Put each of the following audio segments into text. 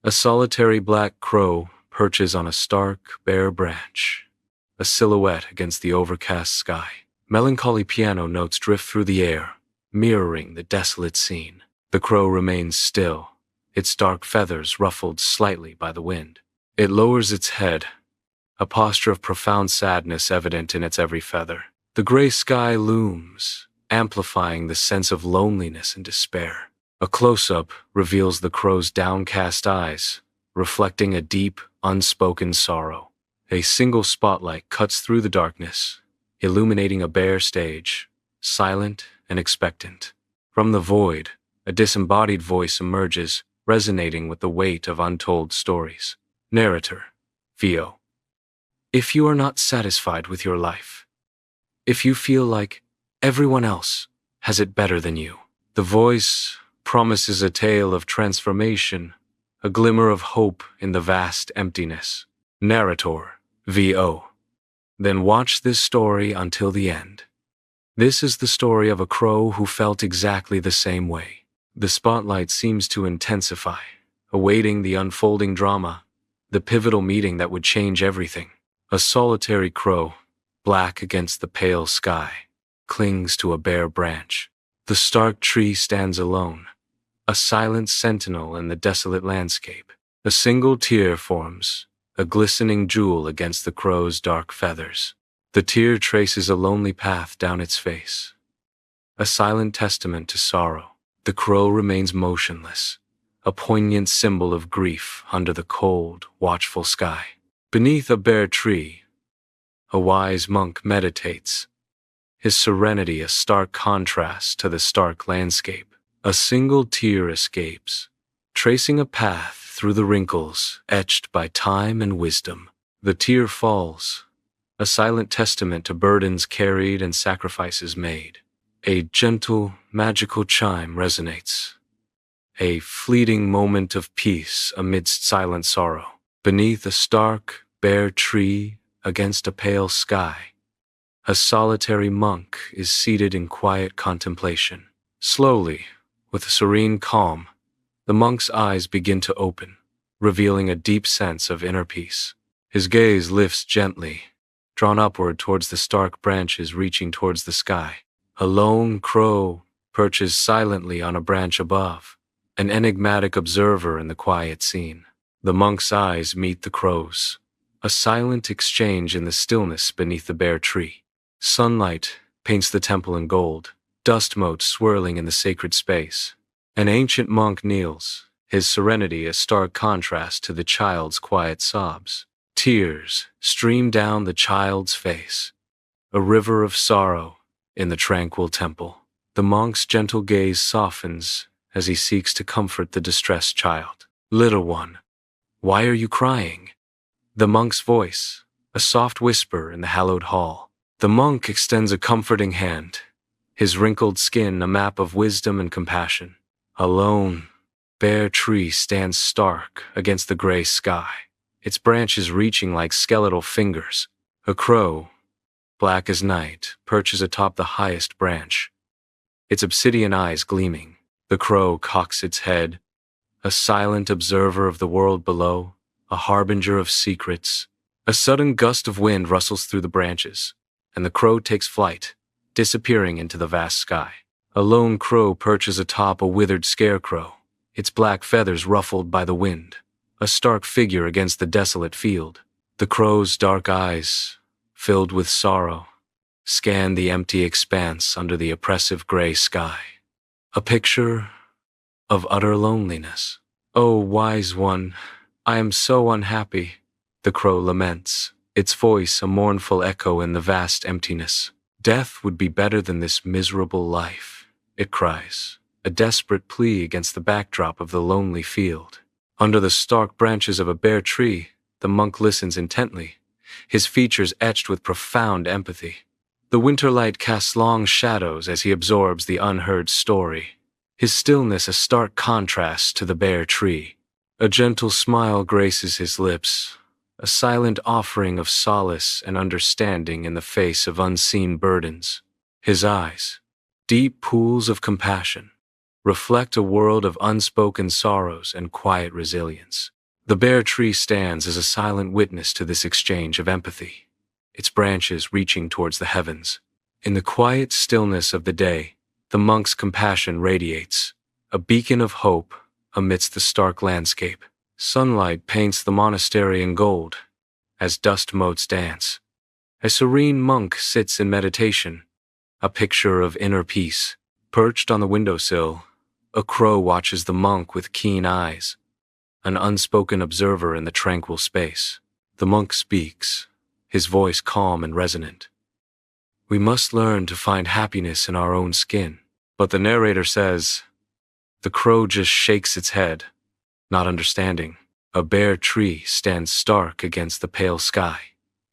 A solitary black crow perches on a stark, bare branch, a silhouette against the overcast sky. Melancholy piano notes drift through the air, mirroring the desolate scene. The crow remains still, its dark feathers ruffled slightly by the wind. It lowers its head, a posture of profound sadness evident in its every feather. The gray sky looms, amplifying the sense of loneliness and despair. A close-up reveals the crow's downcast eyes, reflecting a deep, unspoken sorrow. A single spotlight cuts through the darkness, illuminating a bare stage, silent and expectant. From the void, a disembodied voice emerges, resonating with the weight of untold stories. Narrator, Theo. If you are not satisfied with your life, if you feel like everyone else has it better than you, the voice promises a tale of transformation, a glimmer of hope in the vast emptiness. Narrator, VO. Then watch this story until the end. This is the story of a crow who felt exactly the same way. The spotlight seems to intensify, awaiting the unfolding drama, the pivotal meeting that would change everything. A solitary crow, black against the pale sky, clings to a bare branch. The stark tree stands alone, a silent sentinel in the desolate landscape. A single tear forms, a glistening jewel against the crow's dark feathers. The tear traces a lonely path down its face, a silent testament to sorrow. The crow remains motionless, a poignant symbol of grief under the cold, watchful sky. Beneath a bare tree, a wise monk meditates, his serenity a stark contrast to the stark landscape. A single tear escapes, tracing a path through the wrinkles etched by time and wisdom. The tear falls, a silent testament to burdens carried and sacrifices made. A gentle, magical chime resonates, a fleeting moment of peace amidst silent sorrow. Beneath a stark, bare tree against a pale sky, a solitary monk is seated in quiet contemplation. Slowly, with a serene calm, the monk's eyes begin to open, revealing a deep sense of inner peace. His gaze lifts gently, drawn upward towards the stark branches reaching towards the sky. A lone crow perches silently on a branch above, an enigmatic observer in the quiet scene. The monk's eyes meet the crow's, a silent exchange in the stillness beneath the bare tree. Sunlight paints the temple in gold, dust motes swirling in the sacred space. An ancient monk kneels, his serenity a stark contrast to the child's quiet sobs. Tears stream down the child's face, a river of sorrow in the tranquil temple. The monk's gentle gaze softens as he seeks to comfort the distressed child. Little one, why are you crying? The monk's voice, a soft whisper in the hallowed hall. The monk extends a comforting hand, his wrinkled skin a map of wisdom and compassion. A lone, bare tree stands stark against the gray sky, its branches reaching like skeletal fingers. A crow, black as night, perches atop the highest branch, its obsidian eyes gleaming. The crow cocks its head, a silent observer of the world below, a harbinger of secrets. A sudden gust of wind rustles through the branches, and the crow takes flight, disappearing into the vast sky. A lone crow perches atop a withered scarecrow, its black feathers ruffled by the wind, a stark figure against the desolate field. The crow's dark eyes, filled with sorrow, scan the empty expanse under the oppressive gray sky. A picture of utter loneliness. "Oh, wise one, I am so unhappy," the crow laments, its voice a mournful echo in the vast emptiness. "Death would be better than this miserable life," it cries, a desperate plea against the backdrop of the lonely field. Under the stark branches of a bare tree, the monk listens intently, his features etched with profound empathy. The winter light casts long shadows as he absorbs the unheard story, his stillness a stark contrast to the bare tree. A gentle smile graces his lips, a silent offering of solace and understanding in the face of unseen burdens. His eyes, deep pools of compassion, reflect a world of unspoken sorrows and quiet resilience. The bare tree stands as a silent witness to this exchange of empathy, its branches reaching towards the heavens. In the quiet stillness of the day, the monk's compassion radiates, a beacon of hope amidst the stark landscape. Sunlight paints the monastery in gold, as dust motes dance. A serene monk sits in meditation, a picture of inner peace. Perched on the windowsill, a crow watches the monk with keen eyes, an unspoken observer in the tranquil space. The monk speaks, his voice calm and resonant. We must learn to find happiness in our own skin. But the narrator says, the crow just shakes its head, not understanding. A bare tree stands stark against the pale sky,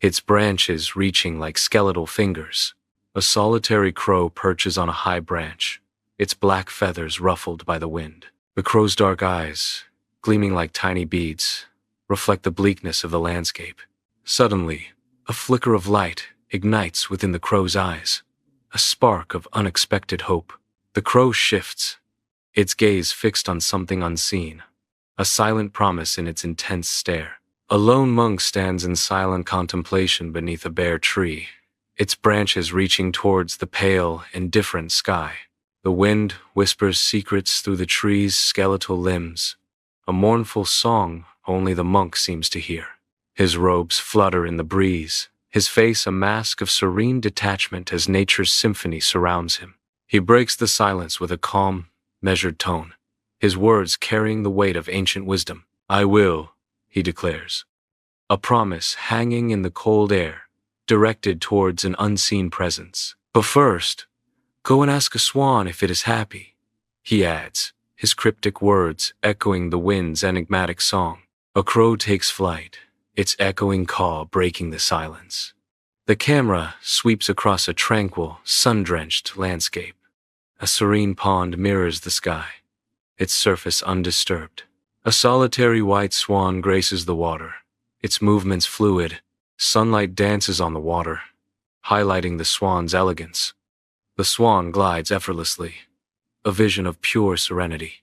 its branches reaching like skeletal fingers. A solitary crow perches on a high branch, its black feathers ruffled by the wind. The crow's dark eyes, gleaming like tiny beads, reflect the bleakness of the landscape. Suddenly, a flicker of light ignites within the crow's eyes, a spark of unexpected hope. The crow shifts, its gaze fixed on something unseen, a silent promise in its intense stare. A lone monk stands in silent contemplation beneath a bare tree, its branches reaching towards the pale, indifferent sky. The wind whispers secrets through the tree's skeletal limbs, a mournful song only the monk seems to hear. His robes flutter in the breeze, his face a mask of serene detachment as nature's symphony surrounds him. He breaks the silence with a calm, measured tone, his words carrying the weight of ancient wisdom. I will, he declares, a promise hanging in the cold air, directed towards an unseen presence. But first, go and ask a swan if it is happy, he adds, his cryptic words echoing the wind's enigmatic song. A crow takes flight, its echoing caw breaking the silence. The camera sweeps across a tranquil, sun-drenched landscape. A serene pond mirrors the sky, its surface undisturbed. A solitary white swan graces the water, its movements fluid. Sunlight dances on the water, highlighting the swan's elegance. The swan glides effortlessly, a vision of pure serenity.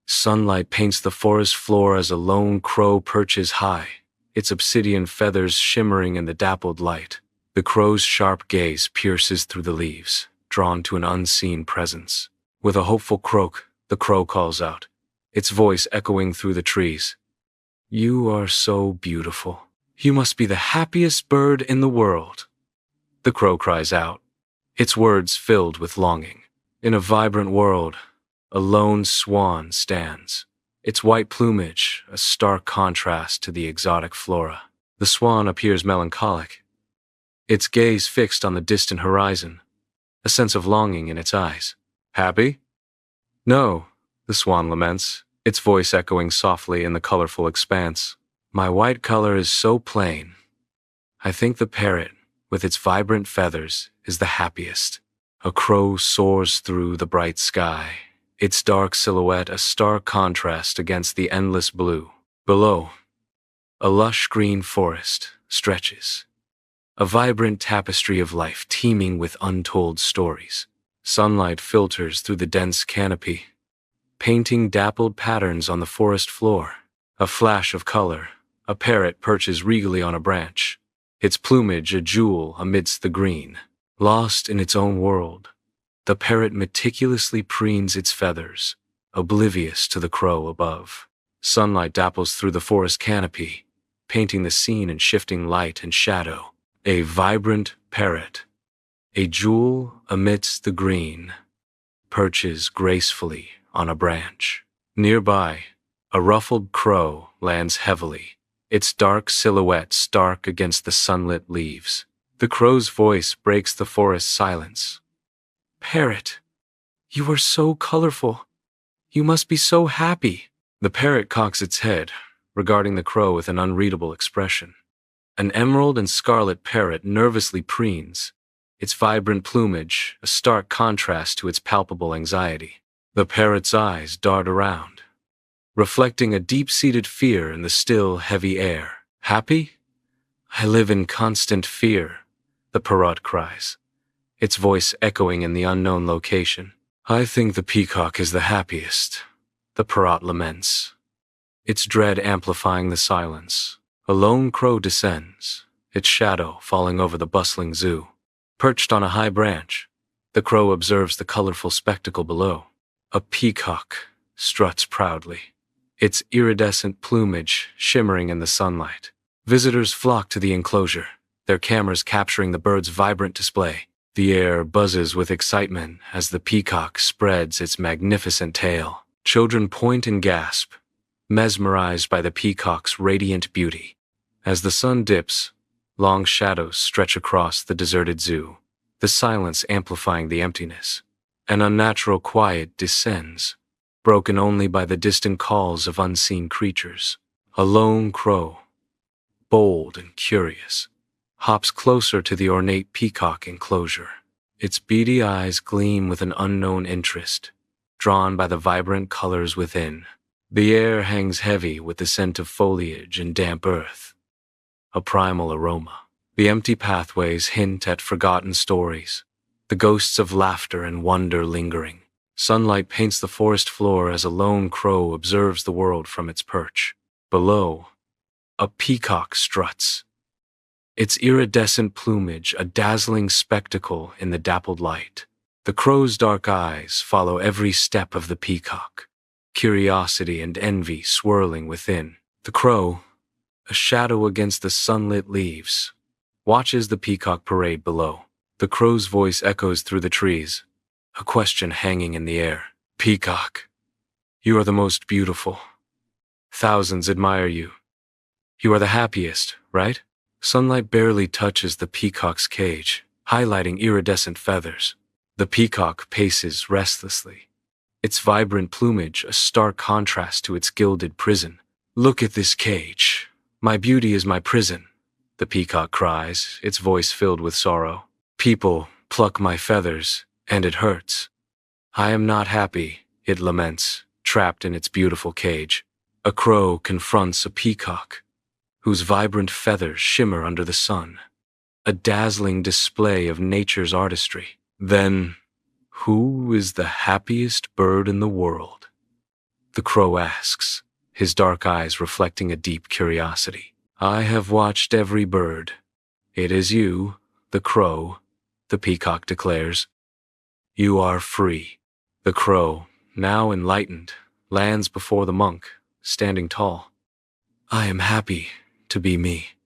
Sunlight paints the forest floor as a lone crow perches high, its obsidian feathers shimmering in the dappled light. The crow's sharp gaze pierces through the leaves, drawn to an unseen presence. With a hopeful croak, the crow calls out, its voice echoing through the trees. You are so beautiful. You must be the happiest bird in the world. The crow cries out, its words filled with longing. In a vibrant world, a lone swan stands, its white plumage a stark contrast to the exotic flora. The swan appears melancholic, its gaze fixed on the distant horizon, a sense of longing in its eyes. Happy? No, the swan laments, its voice echoing softly in the colorful expanse. My white color is so plain. I think the parrot, with its vibrant feathers, is the happiest. A crow soars through the bright sky, its dark silhouette a stark contrast against the endless blue. Below, a lush green forest stretches, a vibrant tapestry of life teeming with untold stories. Sunlight filters through the dense canopy, painting dappled patterns on the forest floor. A flash of color, a parrot perches regally on a branch, its plumage a jewel amidst the green. Lost in its own world, the parrot meticulously preens its feathers, oblivious to the crow above. Sunlight dapples through the forest canopy, painting the scene in shifting light and shadow. A vibrant parrot, a jewel amidst the green, perches gracefully on a branch. Nearby, a ruffled crow lands heavily, its dark silhouette stark against the sunlit leaves. The crow's voice breaks the forest silence. Parrot, you are so colorful. You must be so happy. The parrot cocks its head, regarding the crow with an unreadable expression. An emerald and scarlet parrot nervously preens, its vibrant plumage a stark contrast to its palpable anxiety. The parrot's eyes dart around, reflecting a deep-seated fear in the still, heavy air. Happy? I live in constant fear, the parrot cries, its voice echoing in the unknown location. I think the peacock is the happiest, the parrot laments, its dread amplifying the silence. A lone crow descends, its shadow falling over the bustling zoo. Perched on a high branch, the crow observes the colorful spectacle below. A peacock struts proudly, its iridescent plumage shimmering in the sunlight. Visitors flock to the enclosure, their cameras capturing the bird's vibrant display. The air buzzes with excitement as the peacock spreads its magnificent tail. Children point and gasp, mesmerized by the peacock's radiant beauty. As the sun dips, long shadows stretch across the deserted zoo, the silence amplifying the emptiness. An unnatural quiet descends, broken only by the distant calls of unseen creatures. A lone crow, bold and curious, hops closer to the ornate peacock enclosure. Its beady eyes gleam with an unknown interest, drawn by the vibrant colors within. The air hangs heavy with the scent of foliage and damp earth, a primal aroma. The empty pathways hint at forgotten stories, the ghosts of laughter and wonder lingering. Sunlight paints the forest floor as a lone crow observes the world from its perch. Below, a peacock struts, its iridescent plumage a dazzling spectacle in the dappled light. The crow's dark eyes follow every step of the peacock, curiosity and envy swirling within. The crow, a shadow against the sunlit leaves, watches the peacock parade below. The crow's voice echoes through the trees, a question hanging in the air. Peacock, you are the most beautiful. Thousands admire you. You are the happiest, right? Sunlight barely touches the peacock's cage, highlighting iridescent feathers. The peacock paces restlessly, its vibrant plumage a stark contrast to its gilded prison. Look at this cage. My beauty is my prison, the peacock cries, its voice filled with sorrow. People pluck my feathers, and it hurts. I am not happy, it laments, trapped in its beautiful cage. A crow confronts a peacock, whose vibrant feathers shimmer under the sun, a dazzling display of nature's artistry. Then, who is the happiest bird in the world? The crow asks, his dark eyes reflecting a deep curiosity. I have watched every bird. It is you, the crow, the peacock declares. You are free. The crow, now enlightened, lands before the monk, standing tall. I am happy to be me.